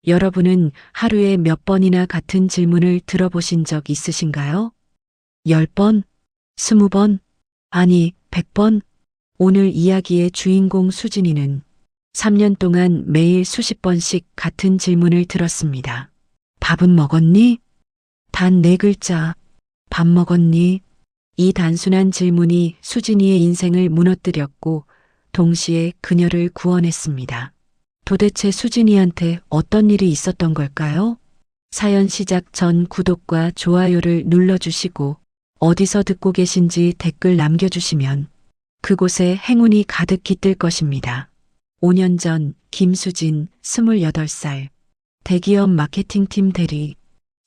여러분은 하루에 몇 번이나 같은 질문을 들어보신 적 있으신가요? 10번? 20번? 아니, 100번? 오늘 이야기의 주인공 수진이는 3년 동안 매일 수십 번씩 같은 질문을 들었습니다. 밥은 먹었니? 단 4글자. 밥 먹었니? 이 단순한 질문이 수진이의 인생을 무너뜨렸고 동시에 그녀를 구원했습니다. 도대체 수진이한테 어떤 일이 있었던 걸까요? 사연 시작 전 구독과 좋아요를 눌러주시고 어디서 듣고 계신지 댓글 남겨주시면 그곳에 행운이 가득 깃들 것입니다. 5년 전 김수진 28살 대기업 마케팅팀 대리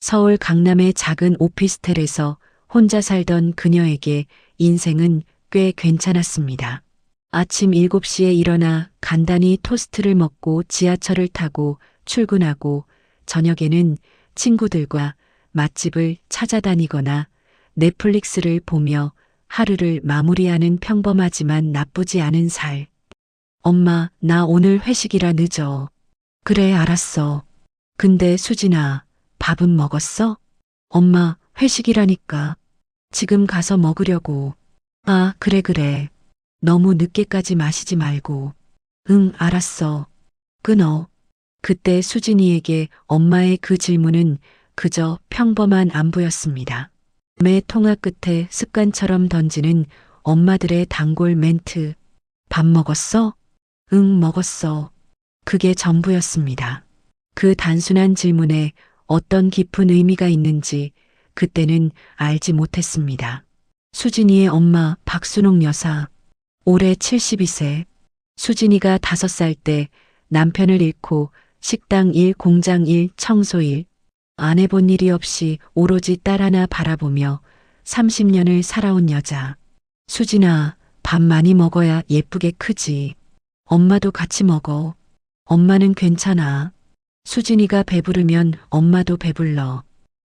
서울 강남의 작은 오피스텔에서 혼자 살던 그녀에게 인생은 꽤 괜찮았습니다. 아침 7시에 일어나 간단히 토스트를 먹고 지하철을 타고 출근하고 저녁에는 친구들과 맛집을 찾아다니거나 넷플릭스를 보며 하루를 마무리하는 평범하지만 나쁘지 않은 살. 엄마, 나 오늘 회식이라 늦어. 그래, 알았어. 근데 수진아, 밥은 먹었어? 엄마, 회식이라니까. 지금 가서 먹으려고. 아, 그래. 너무 늦게까지 마시지 말고. 응, 알았어. 끊어. 그때 수진이에게 엄마의 그 질문은 그저 평범한 안부였습니다. 매 통화 끝에 습관처럼 던지는 엄마들의 단골 멘트. 밥 먹었어? 응, 먹었어. 그게 전부였습니다. 그 단순한 질문에 어떤 깊은 의미가 있는지 그때는 알지 못했습니다. 수진이의 엄마 박순옥 여사. 올해 72세. 수진이가 5살 때 남편을 잃고 식당 일, 공장 일, 청소 일, 안 해본 일이 없이 오로지 딸 하나 바라보며 30년을 살아온 여자. 수진아, 밥 많이 먹어야 예쁘게 크지. 엄마도 같이 먹어. 엄마는 괜찮아. 수진이가 배부르면 엄마도 배불러.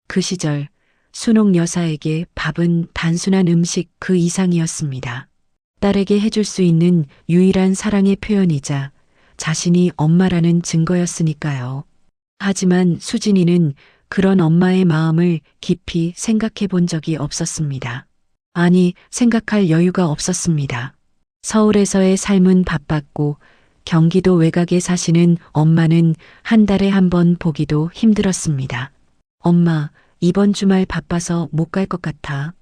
그 시절 순옥 여사에게 밥은 단순한 음식 그 이상이었습니다. 딸에게 해줄 수 있는 유일한 사랑의 표현이자 자신이 엄마라는 증거였으니까요. 하지만 수진이는 그런 엄마의 마음을 깊이 생각해 본 적이 없었습니다. 아니, 생각할 여유가 없었습니다. 서울에서의 삶은 바빴고 경기도 외곽에 사시는 엄마는 한 달에 한 번 보기도 힘들었습니다. 엄마, 이번 주말 바빠서 못 갈 것 같아.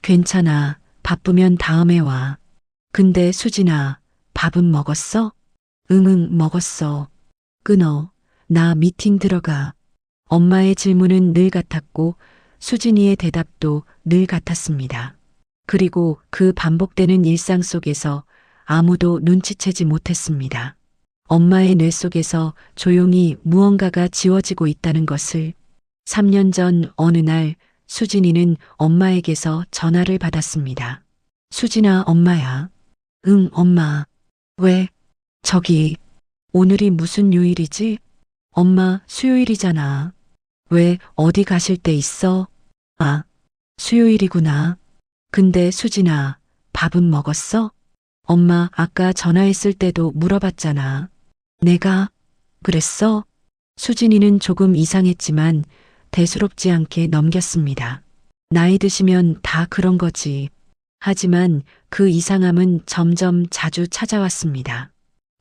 괜찮아. 바쁘면 다음에 와. 근데 수진아, 밥은 먹었어? 응, 먹었어. 끊어. 나 미팅 들어가. 엄마의 질문은 늘 같았고 수진이의 대답도 늘 같았습니다. 그리고 그 반복되는 일상 속에서 아무도 눈치채지 못했습니다. 엄마의 뇌 속에서 조용히 무언가가 지워지고 있다는 것을. 3년 전 어느 날 수진이는 엄마에게서 전화를 받았습니다. 수진아, 엄마야. 응, 엄마. 왜? 저기, 오늘이 무슨 요일이지? 엄마, 수요일이잖아. 왜, 어디 가실 때 있어? 아, 수요일이구나. 근데 수진아, 밥은 먹었어? 엄마, 아까 전화했을 때도 물어봤잖아. 내가? 그랬어? 수진이는 조금 이상했지만 대수롭지 않게 넘겼습니다. 나이 드시면 다 그런 거지. 하지만 그 이상함은 점점 자주 찾아왔습니다.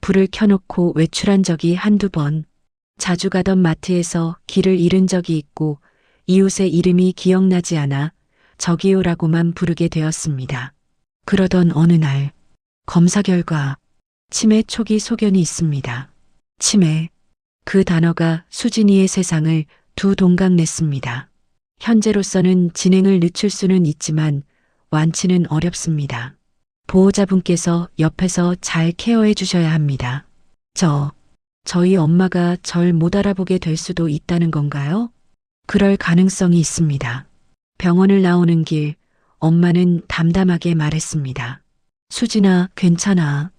불을 켜놓고 외출한 적이 한두 번, 자주 가던 마트에서 길을 잃은 적이 있고 이웃의 이름이 기억나지 않아 저기요라고만 부르게 되었습니다. 그러던 어느 날 검사 결과 치매 초기 소견이 있습니다. 치매. 그 단어가 수진이의 세상을 두 동강 냈습니다. 현재로서는 진행을 늦출 수는 있지만 완치는 어렵습니다. 보호자분께서 옆에서 잘 케어해 주셔야 합니다. 저희 엄마가 절 못 알아보게 될 수도 있다는 건가요? 그럴 가능성이 있습니다. 병원을 나오는 길, 엄마는 담담하게 말했습니다. 수진아, 괜찮아.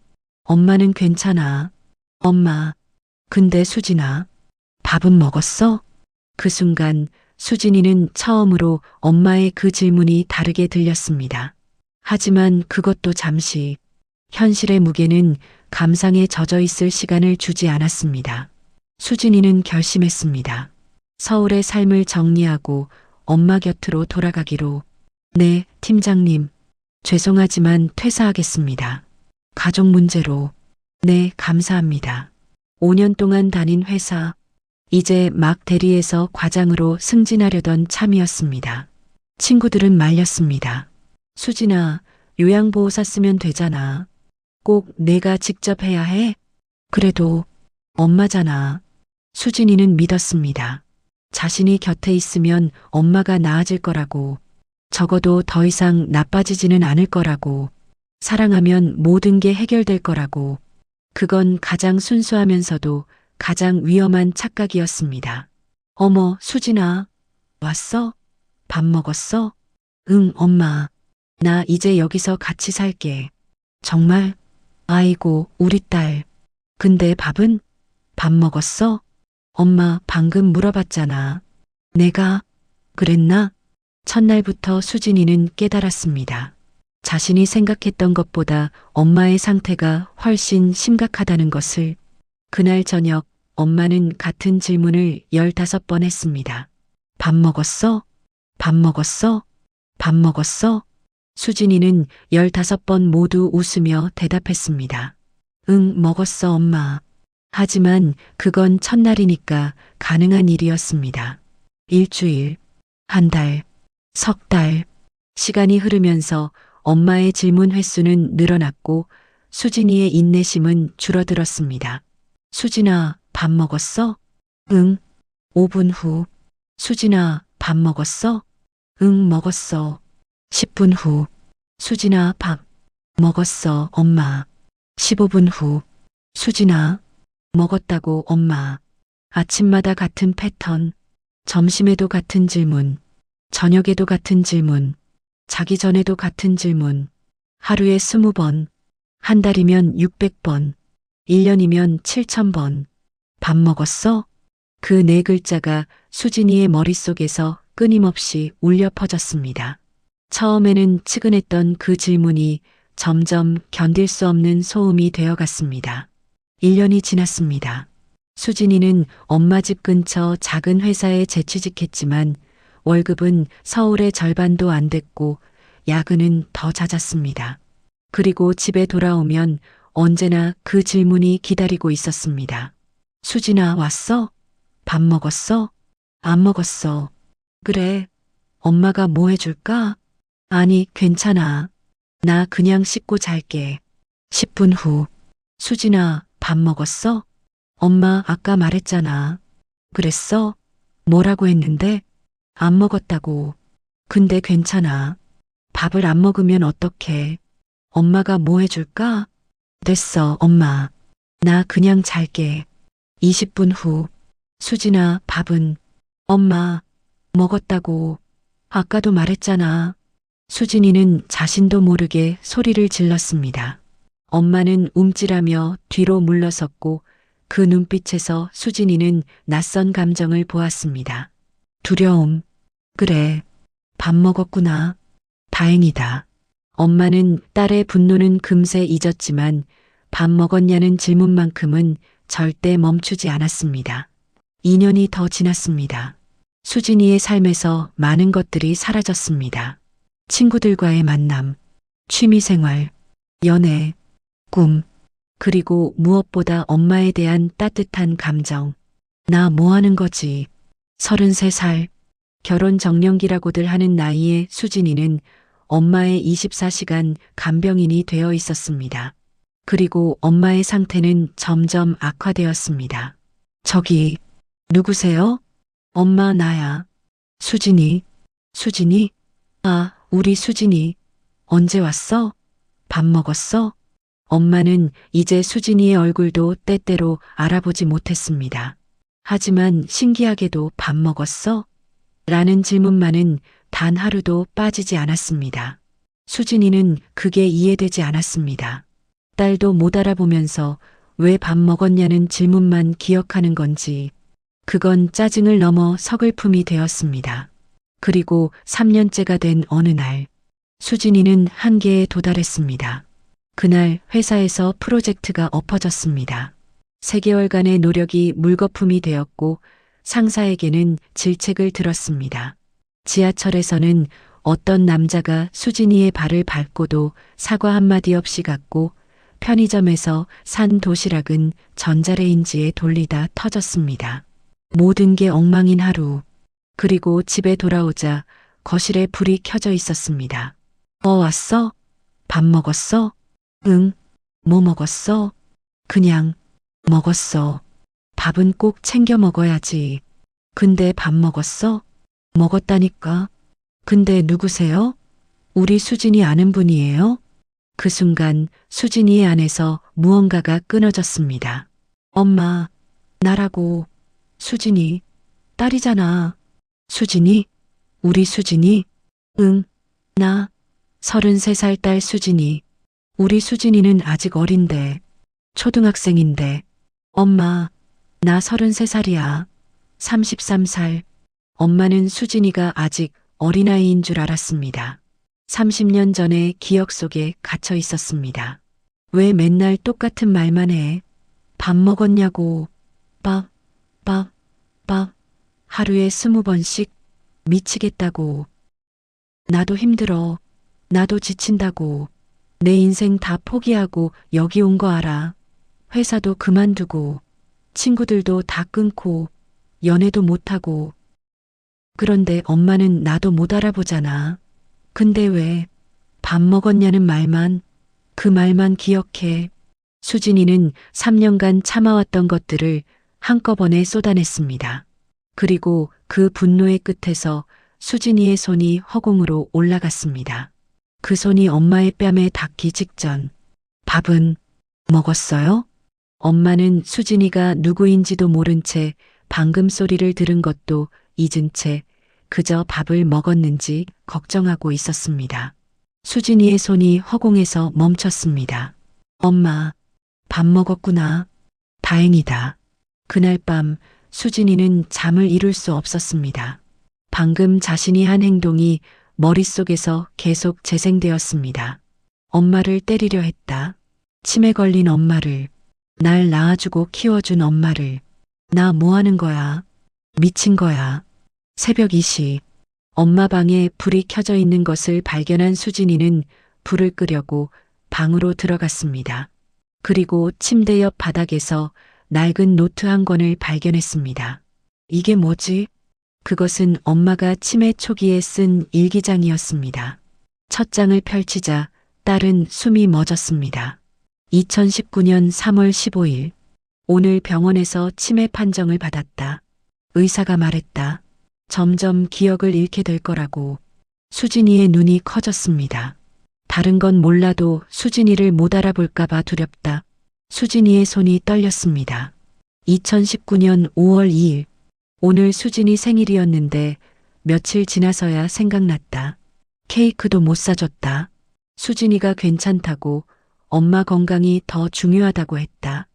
엄마는 괜찮아. 엄마. 근데 수진아, 밥은 먹었어? 그 순간 수진이는 처음으로 엄마의 그 질문이 다르게 들렸습니다. 하지만 그것도 잠시. 현실의 무게는 감상에 젖어 있을 시간을 주지 않았습니다. 수진이는 결심했습니다. 서울의 삶을 정리하고 엄마 곁으로 돌아가기로. 네, 팀장님. 죄송하지만 퇴사하겠습니다. 가족 문제로. 네, 감사합니다. 5년 동안 다닌 회사. 이제 막 대리에서 과장으로 승진하려던 참이었습니다. 친구들은 말렸습니다. 수진아, 요양보호사 쓰면 되잖아. 꼭 내가 직접 해야 해? 그래도 엄마잖아. 수진이는 믿었습니다. 자신이 곁에 있으면 엄마가 나아질 거라고. 적어도 더 이상 나빠지지는 않을 거라고. 사랑하면 모든 게 해결될 거라고. 그건 가장 순수하면서도 가장 위험한 착각이었습니다. 어머, 수진아. 왔어? 밥 먹었어? 응, 엄마. 나 이제 여기서 같이 살게. 정말? 아이고, 우리 딸. 근데 밥은? 밥 먹었어? 엄마 방금 물어봤잖아. 내가 그랬나? 첫날부터 수진이는 깨달았습니다. 자신이 생각했던 것보다 엄마의 상태가 훨씬 심각하다는 것을. 그날 저녁 엄마는 같은 질문을 15번 했습니다. 밥 먹었어? 밥 먹었어? 밥 먹었어? 수진이는 15번 모두 웃으며 대답했습니다. 응, 먹었어, 엄마. 하지만 그건 첫날이니까 가능한 일이었습니다. 일주일, 한 달, 석 달. 시간이 흐르면서 엄마의 질문 횟수는 늘어났고 수진이의 인내심은 줄어들었습니다. 수진아, 밥 먹었어? 응. 5분 후. 수진아, 밥 먹었어? 응, 먹었어. 10분 후. 수진아, 밥 먹었어, 엄마. 15분 후. 수진아, 먹었다고, 엄마. 아침마다 같은 패턴. 점심에도 같은 질문. 저녁에도 같은 질문. 자기 전에도 같은 질문. 하루에 20번. 한 달이면 600번. 1년이면 7000번. 밥 먹었어? 그 네 글자가 수진이의 머릿속에서 끊임없이 울려 퍼졌습니다. 처음에는 측은했던 그 질문이 점점 견딜 수 없는 소음이 되어갔습니다. 1년이 지났습니다. 수진이는 엄마 집 근처 작은 회사에 재취직했지만 월급은 서울의 절반도 안 됐고 야근은 더 잦았습니다. 그리고 집에 돌아오면 언제나 그 질문이 기다리고 있었습니다. 수진아, 왔어? 밥 먹었어? 안 먹었어. 그래. 엄마가 뭐 해줄까? 아니, 괜찮아. 나 그냥 씻고 잘게. 10분 후. 수진아, 밥 먹었어? 엄마 아까 말했잖아. 그랬어? 뭐라고 했는데? 안 먹었다고. 근데 괜찮아. 밥을 안 먹으면 어떡해. 엄마가 뭐 해줄까? 됐어, 엄마. 나 그냥 잘게. 20분 후. 수진아, 밥은? 엄마, 먹었다고. 아까도 말했잖아. 수진이는 자신도 모르게 소리를 질렀습니다. 엄마는 움찔하며 뒤로 물러섰고 그 눈빛에서 수진이는 낯선 감정을 보았습니다. 두려움. 그래, 밥 먹었구나. 다행이다. 엄마는 딸의 분노는 금세 잊었지만 밥 먹었냐는 질문만큼은 절대 멈추지 않았습니다. 2년이 더 지났습니다. 수진이의 삶에서 많은 것들이 사라졌습니다. 친구들과의 만남, 취미생활, 연애, 꿈, 그리고 무엇보다 엄마에 대한 따뜻한 감정. 나 뭐 하는 거지? 33살, 결혼 정년기라고들 하는 나이에 수진이는 엄마의 24시간 간병인이 되어 있었습니다. 그리고 엄마의 상태는 점점 악화되었습니다. 저기, 누구세요? 엄마, 나야. 수진이. 수진이? 아, 우리 수진이. 언제 왔어? 밥 먹었어? 엄마는 이제 수진이의 얼굴도 때때로 알아보지 못했습니다. 하지만 신기하게도 밥 먹었어? 라는 질문만은 단 하루도 빠지지 않았습니다. 수진이는 그게 이해되지 않았습니다. 딸도 못 알아보면서 왜 밥 먹었냐는 질문만 기억하는 건지 그건 짜증을 넘어 서글픔이 되었습니다. 그리고 3년째가 된 어느 날 수진이는 한계에 도달했습니다. 그날 회사에서 프로젝트가 엎어졌습니다. 3개월간의 노력이 물거품이 되었고 상사에게는 질책을 들었습니다. 지하철에서는 어떤 남자가 수진이의 발을 밟고도 사과 한마디 없이 갔고 편의점에서 산 도시락은 전자레인지에 돌리다 터졌습니다. 모든 게 엉망인 하루. 그리고 집에 돌아오자 거실에 불이 켜져 있었습니다. 왔어? 밥 먹었어? 응. 뭐 먹었어? 그냥 먹었어. 밥은 꼭 챙겨 먹어야지. 근데 밥 먹었어? 먹었다니까. 근데 누구세요? 우리 수진이 아는 분이에요? 그 순간 수진이의 안에서 무언가가 끊어졌습니다. 엄마, 나라고. 수진이, 딸이잖아. 수진이? 우리 수진이? 응, 나. 33살 딸 수진이. 우리 수진이는 아직 어린데. 초등학생인데. 엄마, 나 33살이야. 33살. 엄마는 수진이가 아직 어린아이인 줄 알았습니다. 30년 전의 기억 속에 갇혀 있었습니다. 왜 맨날 똑같은 말만 해? 밥 먹었냐고. 밥. 하루에 20번씩 미치겠다고. 나도 힘들어. 나도 지친다고. 내 인생 다 포기하고 여기 온 거 알아. 회사도 그만두고, 친구들도 다 끊고, 연애도 못하고. 그런데 엄마는 나도 못 알아보잖아. 근데 왜 밥 먹었냐는 말만, 그 말만 기억해. 수진이는 3년간 참아왔던 것들을 한꺼번에 쏟아냈습니다. 그리고 그 분노의 끝에서 수진이의 손이 허공으로 올라갔습니다. 그 손이 엄마의 뺨에 닿기 직전. 밥은 먹었어요? 엄마는 수진이가 누구인지도 모른 채 방금 소리를 들은 것도 잊은 채 그저 밥을 먹었는지 걱정하고 있었습니다. 수진이의 손이 허공에서 멈췄습니다. 엄마, 밥 먹었구나. 다행이다. 그날 밤 수진이는 잠을 이룰 수 없었습니다. 방금 자신이 한 행동이 머릿속에서 계속 재생되었습니다. 엄마를 때리려 했다. 치매 걸린 엄마를, 날 낳아주고 키워준 엄마를. 나 뭐 하는 거야? 미친 거야. 새벽 2시, 엄마 방에 불이 켜져 있는 것을 발견한 수진이는 불을 끄려고 방으로 들어갔습니다. 그리고 침대 옆 바닥에서 낡은 노트 한 권을 발견했습니다. 이게 뭐지? 그것은 엄마가 치매 초기에 쓴 일기장이었습니다. 첫 장을 펼치자 딸은 숨이 멎었습니다. 2019년 3월 15일. 오늘 병원에서 치매 판정을 받았다. 의사가 말했다. 점점 기억을 잃게 될 거라고. 수진이의 눈이 커졌습니다. 다른 건 몰라도 수진이를 못 알아볼까봐 두렵다. 수진이의 손이 떨렸습니다. 2019년 5월 2일. 오늘 수진이 생일이었는데 며칠 지나서야 생각났다. 케이크도 못 사줬다. 수진이가 괜찮다고, 엄마 건강이 더 중요하다고 했다.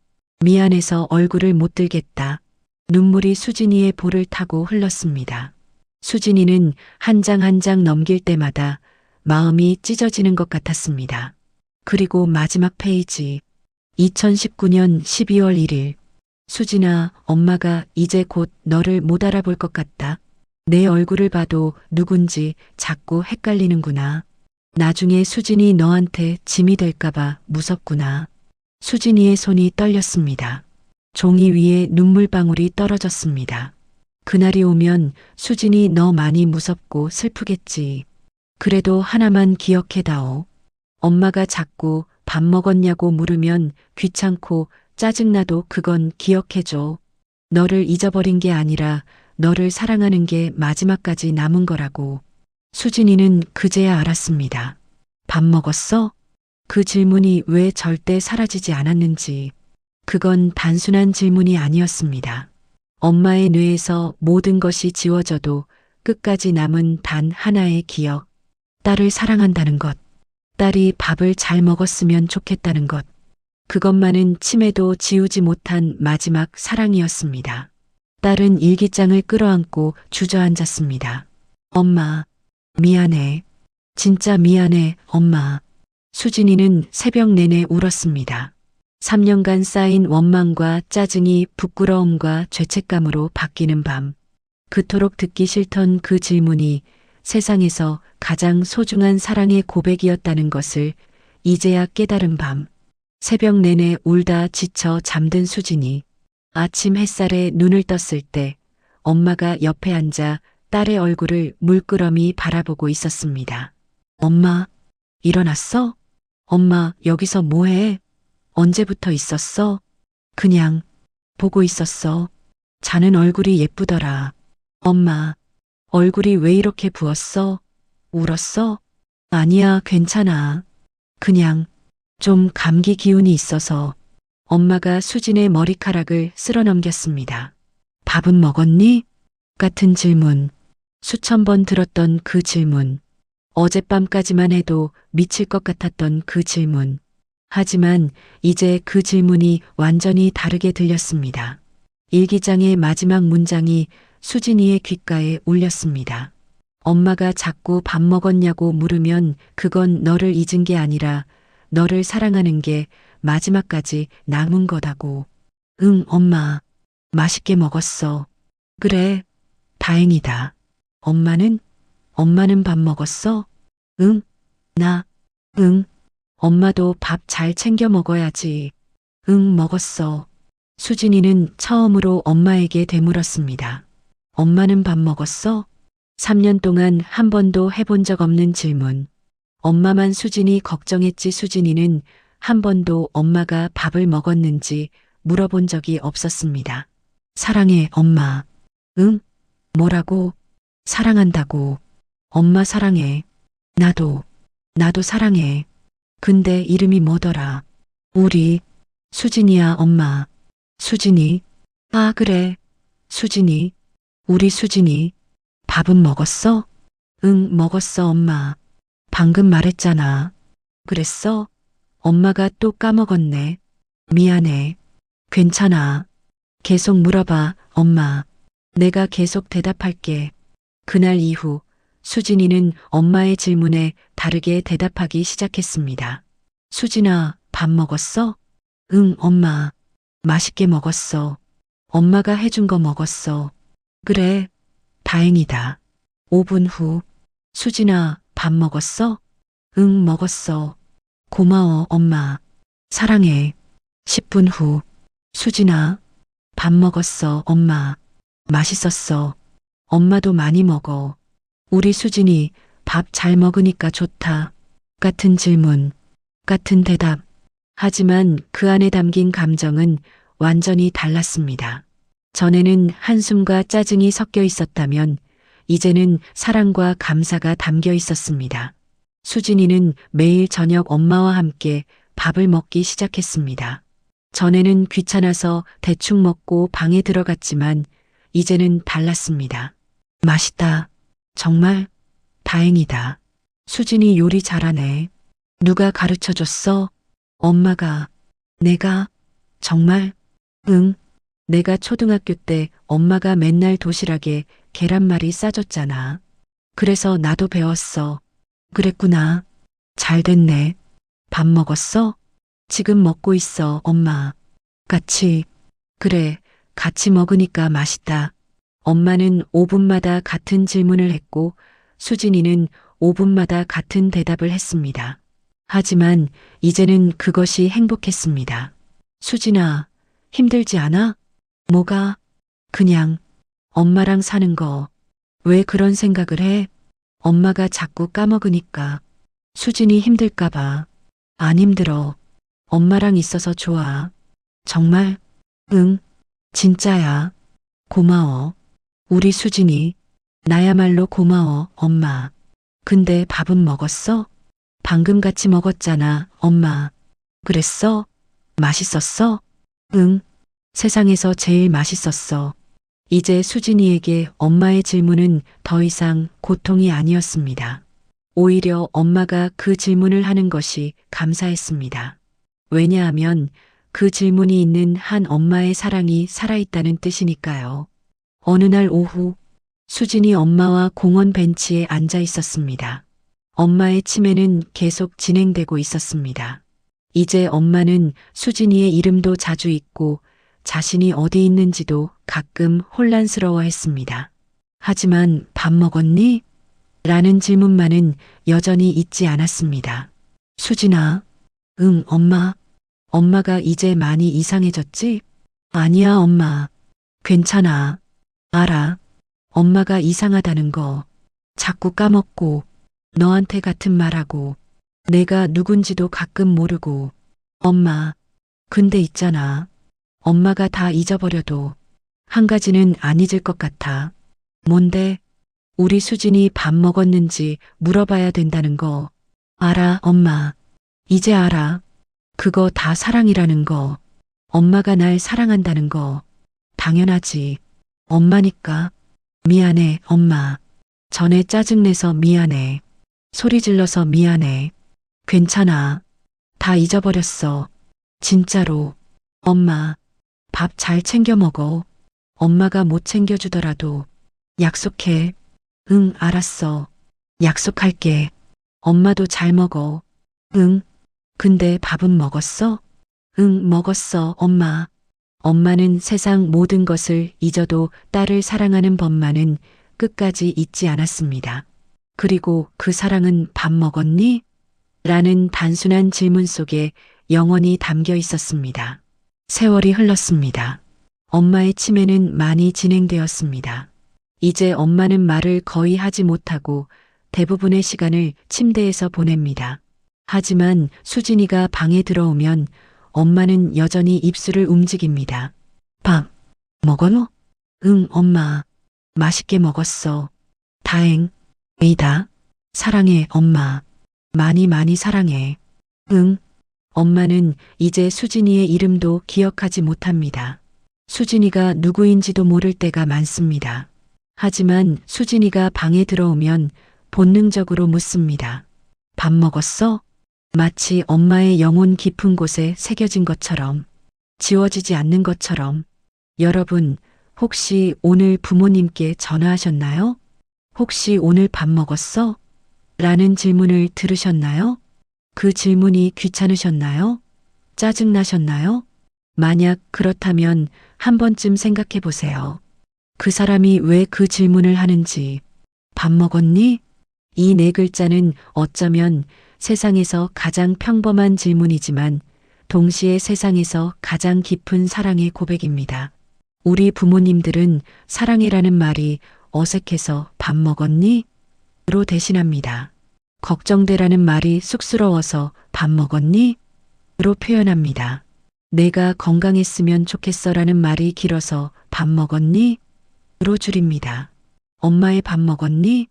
미안해서 얼굴을 못 들겠다. 눈물이 수진이의 볼을 타고 흘렀습니다. 수진이는 한 장 한 장 넘길 때마다 마음이 찢어지는 것 같았습니다. 그리고 마지막 페이지. 2019년 12월 1일. 수진아, 엄마가 이제 곧 너를 못 알아볼 것 같다. 내 얼굴을 봐도 누군지 자꾸 헷갈리는구나. 나중에 수진이 너한테 짐이 될까봐 무섭구나. 수진이의 손이 떨렸습니다. 종이 위에 눈물방울이 떨어졌습니다. 그날이 오면 수진이 너 많이 무섭고 슬프겠지. 그래도 하나만 기억해다오. 엄마가 자꾸 밥 먹었냐고 물으면 귀찮고 짜증나도 그건 기억해줘. 너를 잊어버린 게 아니라 너를 사랑하는 게 마지막까지 남은 거라고. 수진이는 그제야 알았습니다. 밥 먹었어? 그 질문이 왜 절대 사라지지 않았는지. 그건 단순한 질문이 아니었습니다. 엄마의 뇌에서 모든 것이 지워져도 끝까지 남은 단 하나의 기억. 딸을 사랑한다는 것. 딸이 밥을 잘 먹었으면 좋겠다는 것. 그것만은 치매도 지우지 못한 마지막 사랑이었습니다. 딸은 일기장을 끌어안고 주저앉았습니다. 엄마, 미안해. 진짜 미안해, 엄마. 수진이는 새벽 내내 울었습니다. 3년간 쌓인 원망과 짜증이 부끄러움과 죄책감으로 바뀌는 밤. 그토록 듣기 싫던 그 질문이 세상에서 가장 소중한 사랑의 고백이었다는 것을 이제야 깨달은 밤. 새벽 내내 울다 지쳐 잠든 수진이 아침 햇살에 눈을 떴을 때 엄마가 옆에 앉아 딸의 얼굴을 물끄러미 바라보고 있었습니다. 엄마, 일어났어? 엄마, 여기서 뭐해? 언제부터 있었어? 그냥 보고 있었어. 자는 얼굴이 예쁘더라. 엄마, 얼굴이 왜 이렇게 부었어? 울었어? 아니야, 괜찮아. 그냥 좀 감기 기운이 있어서. 엄마가 수진의 머리카락을 쓸어 넘겼습니다. 밥은 먹었니? 같은 질문. 수천 번 들었던 그 질문. 어젯밤까지만 해도 미칠 것 같았던 그 질문. 하지만 이제 그 질문이 완전히 다르게 들렸습니다. 일기장의 마지막 문장이 수진이의 귓가에 울렸습니다. 엄마가 자꾸 밥 먹었냐고 물으면 그건 너를 잊은 게 아니라 너를 사랑하는 게 마지막까지 남은 거다고. 응, 엄마. 맛있게 먹었어. 그래, 다행이다. 엄마는 밥 먹었어? 응, 응. 엄마도 밥 잘 챙겨 먹어야지. 응, 먹었어. 수진이는 처음으로 엄마에게 되물었습니다. 엄마는 밥 먹었어? 3년 동안 한 번도 해본 적 없는 질문. 엄마만 수진이 걱정했지 수진이는 한 번도 엄마가 밥을 먹었는지 물어본 적이 없었습니다. 사랑해, 엄마. 응? 뭐라고? 사랑한다고. 엄마 사랑해. 나도 사랑해. 근데 이름이 뭐더라? 수진이야, 엄마. 수진이. 아, 그래. 수진이. 우리 수진이. 밥은 먹었어? 응, 먹었어, 엄마. 방금 말했잖아. 그랬어? 엄마가 또 까먹었네. 미안해. 괜찮아. 계속 물어봐, 엄마. 내가 계속 대답할게. 그날 이후 수진이는 엄마의 질문에 다르게 대답하기 시작했습니다. 수진아, 밥 먹었어? 응, 엄마. 맛있게 먹었어. 엄마가 해준 거 먹었어. 그래, 다행이다. 5분 후, 수진아, 밥 먹었어? 응, 먹었어. 고마워, 엄마. 사랑해. 10분 후, 수진아, 밥 먹었어, 엄마. 맛있었어. 엄마도 많이 먹어. 우리 수진이 밥 잘 먹으니까 좋다. 같은 질문, 같은 대답. 하지만 그 안에 담긴 감정은 완전히 달랐습니다. 전에는 한숨과 짜증이 섞여 있었다면 이제는 사랑과 감사가 담겨 있었습니다. 수진이는 매일 저녁 엄마와 함께 밥을 먹기 시작했습니다. 전에는 귀찮아서 대충 먹고 방에 들어갔지만 이제는 달랐습니다. 맛있다. 정말 다행이다. 수진이 요리 잘하네. 누가 가르쳐 줬어? 엄마가. 내가. 정말? 응. 내가 초등학교 때 엄마가 맨날 도시락에 계란말이 싸줬잖아. 그래서 나도 배웠어. 그랬구나. 잘 됐네. 밥 먹었어? 지금 먹고 있어, 엄마. 같이. 그래, 같이 먹으니까 맛있다. 엄마는 5분마다 같은 질문을 했고 수진이는 5분마다 같은 대답을 했습니다. 하지만 이제는 그것이 행복했습니다. 수진아, 힘들지 않아? 뭐가? 그냥 엄마랑 사는 거. 왜 그런 생각을 해? 엄마가 자꾸 까먹으니까. 수진이 힘들까 봐. 안 힘들어. 엄마랑 있어서 좋아. 정말? 응, 진짜야. 고마워. 우리 수진이. 나야말로 고마워, 엄마. 근데 밥은 먹었어? 방금 같이 먹었잖아, 엄마. 그랬어? 맛있었어? 응, 세상에서 제일 맛있었어. 이제 수진이에게 엄마의 질문은 더 이상 고통이 아니었습니다. 오히려 엄마가 그 질문을 하는 것이 감사했습니다. 왜냐하면 그 질문이 있는 한 엄마의 사랑이 살아있다는 뜻이니까요. 어느 날 오후, 수진이 엄마와 공원 벤치에 앉아 있었습니다. 엄마의 치매는 계속 진행되고 있었습니다. 이제 엄마는 수진이의 이름도 자주 잊고 자신이 어디 있는지도 가끔 혼란스러워 했습니다. 하지만 밥 먹었니? 라는 질문만은 여전히 잊지 않았습니다. 수진아, 응, 엄마. 엄마가 이제 많이 이상해졌지? 아니야, 엄마. 괜찮아. 알아. 엄마가 이상하다는 거. 자꾸 까먹고, 너한테 같은 말하고, 내가 누군지도 가끔 모르고. 엄마, 근데 있잖아. 엄마가 다 잊어버려도 한 가지는 안 잊을 것 같아. 뭔데? 우리 수진이 밥 먹었는지 물어봐야 된다는 거. 알아, 엄마. 이제 알아. 그거 다 사랑이라는 거. 엄마가 날 사랑한다는 거. 당연하지. 엄마니까. 미안해, 엄마. 전에 짜증내서 미안해. 소리 질러서 미안해. 괜찮아. 다 잊어버렸어. 진짜로. 엄마, 밥 잘 챙겨 먹어. 엄마가 못 챙겨주더라도 약속해. 응, 알았어. 약속할게. 엄마도 잘 먹어. 응. 근데 밥은 먹었어? 응, 먹었어, 엄마. 엄마는 세상 모든 것을 잊어도 딸을 사랑하는 법만은 끝까지 잊지 않았습니다. 그리고 그 사랑은 밥 먹었니? 라는 단순한 질문 속에 영원히 담겨 있었습니다. 세월이 흘렀습니다. 엄마의 치매는 많이 진행되었습니다. 이제 엄마는 말을 거의 하지 못하고 대부분의 시간을 침대에서 보냅니다. 하지만 수진이가 방에 들어오면 엄마는 여전히 입술을 움직입니다. 밥 먹었어? 응, 엄마. 맛있게 먹었어. 다행이다. 사랑해, 엄마. 많이 많이 사랑해. 응. 엄마는 이제 수진이의 이름도 기억하지 못합니다. 수진이가 누구인지도 모를 때가 많습니다. 하지만 수진이가 방에 들어오면 본능적으로 묻습니다. 밥 먹었어? 마치 엄마의 영혼 깊은 곳에 새겨진 것처럼, 지워지지 않는 것처럼. 여러분, 혹시 오늘 부모님께 전화하셨나요? 혹시 오늘 밥 먹었어? 라는 질문을 들으셨나요? 그 질문이 귀찮으셨나요? 짜증나셨나요? 만약 그렇다면 한 번쯤 생각해 보세요. 그 사람이 왜 그 질문을 하는지. 밥 먹었니? 이 네 글자는 어쩌면 세상에서 가장 평범한 질문이지만 동시에 세상에서 가장 깊은 사랑의 고백입니다. 우리 부모님들은 사랑해라는 말이 어색해서 밥 먹었니? 로 대신합니다. 걱정되라는 말이 쑥스러워서 밥 먹었니? 로 표현합니다. 내가 건강했으면 좋겠어라는 말이 길어서 밥 먹었니? 로 줄입니다. 엄마의 밥 먹었니?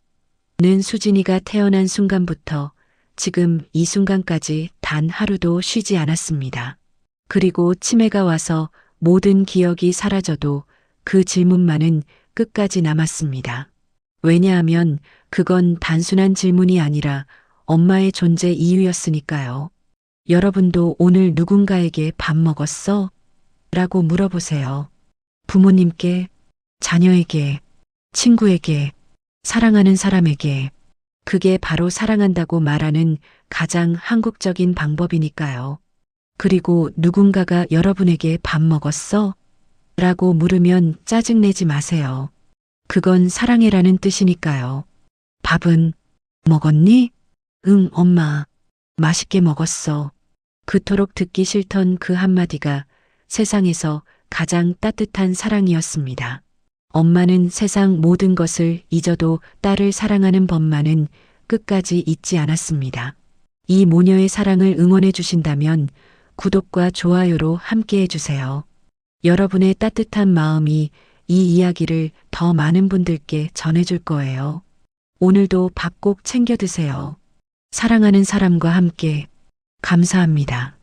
는 수진이가 태어난 순간부터 지금 이 순간까지 단 하루도 쉬지 않았습니다. 그리고 치매가 와서 모든 기억이 사라져도 그 질문만은 끝까지 남았습니다. 왜냐하면 그건 단순한 질문이 아니라 엄마의 존재 이유였으니까요. 여러분도 오늘 누군가에게 밥 먹었어? 라고 물어보세요. 부모님께, 자녀에게, 친구에게, 사랑하는 사람에게. 그게 바로 사랑한다고 말하는 가장 한국적인 방법이니까요. 그리고 누군가가 여러분에게 밥 먹었어? 라고 물으면 짜증내지 마세요. 그건 사랑해라는 뜻이니까요. 밥은 먹었니? 응, 엄마. 맛있게 먹었어. 그토록 듣기 싫던 그 한마디가 세상에서 가장 따뜻한 사랑이었습니다. 엄마는 세상 모든 것을 잊어도 딸을 사랑하는 법만은 끝까지 잊지 않았습니다. 이 모녀의 사랑을 응원해 주신다면 구독과 좋아요로 함께 해주세요. 여러분의 따뜻한 마음이 이 이야기를 더 많은 분들께 전해줄 거예요. 오늘도 밥 꼭 챙겨 드세요. 사랑하는 사람과 함께. 감사합니다.